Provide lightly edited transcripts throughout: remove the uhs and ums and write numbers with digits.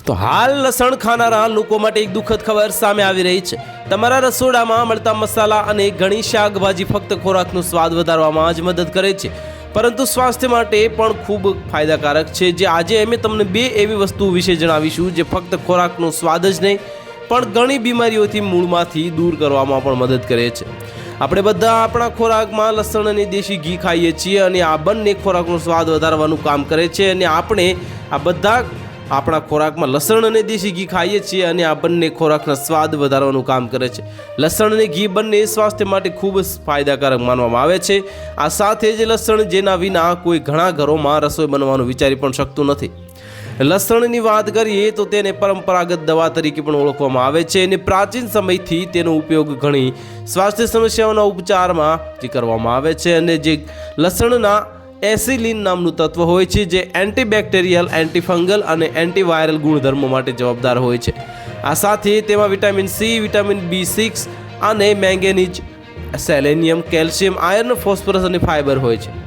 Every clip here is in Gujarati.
તો હાલ લસણ ખાનારા લોકો માટે એક દુઃખદ ખબર સામે આવી રહી છે। તમારા રસોડામાં મળતા મસાલા અને ઘણી શાકભાજી ફક્ત ખોરાકનો સ્વાદ વધારવામાં જ મદદ કરે છે, પરંતુ સ્વાસ્થ્ય માટે પણ ખૂબ ફાયદાકારક છે। જે આજે અમે તમને બે એવી વસ્તુઓ વિશે જણાવીશું જે ફક્ત ખોરાકનો સ્વાદ જ નહીં પણ ઘણી બીમારીઓથી મૂળમાંથી દૂર કરવામાં પણ મદદ કરે છે। આપણે બધા આપણા ખોરાકમાં લસણ અને દેશી ઘી ખાઈએ છીએ અને આ બંને ખોરાકનો સ્વાદ વધારવાનું કામ કરે છે અને આપણે આ બધા આપણા ખોરાકમાં લસણ અને દેશી ઘી ખાઈએ છીએ અને આ બંને ખોરાકના સ્વાદ વધારવાનું કામ કરે છે। લસણ અને ઘી બંને સ્વાસ્થ્ય માટે ખૂબ જ ફાયદાકારક માનવામાં આવે છે। આ સાથે જ લસણ જેના વિના કોઈ ઘણા ઘરોમાં રસોઈ બનવાનું વિચારી પણ શકતું નથી। લસણની વાત કરીએ તો તેને પરંપરાગત દવા તરીકે પણ ઓળખવામાં આવે છે અને પ્રાચીન સમયથી તેનો ઉપયોગ ઘણી સ્વાસ્થ્ય સમસ્યાઓના ઉપચારમાં કરવામાં આવે છે। અને જે લસણના એસિલિન નામનું તત્વ હોય છે જે એન્ટીબેક્ટેરિયલ, એન્ટીફંગલ અને એન્ટીવાયરલ ગુણધર્મો માટે જવાબદાર હોય છે। આ સાથે તેમાં વિટામિન સી, વિટામિન B6 અને manganese, selenium, calcium, iron, phosphorus અને ફાઇબર હોય છે।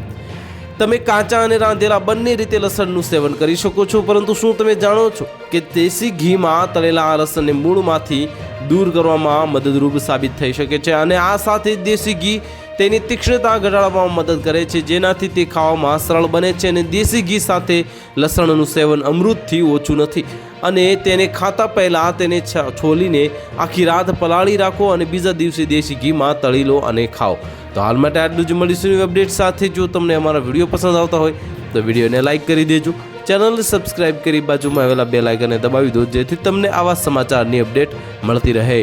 તમે કાચા અને રાંધેલા બંને રીતે લસણનું સેવન કરી શકો છો, પરંતુ શું તમે જાણો છો કે દેશી ઘીમાં તળેલા આ લસણને મૂળમાંથી દૂર કરવામાં મદદરૂપ સાબિત થઈ શકે છે અને આ સાથે દેશી ઘી તેની તીક્ષ્ણતા ઘટાડવામાં મદદ કરે છે, જેનાથી તે ખાવામાં સરળ બને છે। અને દેશી ઘી સાથે લસણનું સેવન અમૃતથી ઓછું નથી અને તેને ખાતા પહેલાં તેને છોલીને આખી રાત પલાળી રાખો અને બીજા દિવસે દેશી ઘીમાં તળી લો અને ખાઓ। તો હાલ માટે આટલું જ, મળીશું અપડેટ સાથે। જો તમને અમારા વિડીયો પસંદ આવતા હોય તો વિડીયોને લાઇક કરી દેજો, ચેનલને સબસ્ક્રાઇબ કરી બાજુમાં આવેલા બેલ આઇકનને દબાવી દો, જેથી તમને આવા સમાચારની અપડેટ મળતી રહે।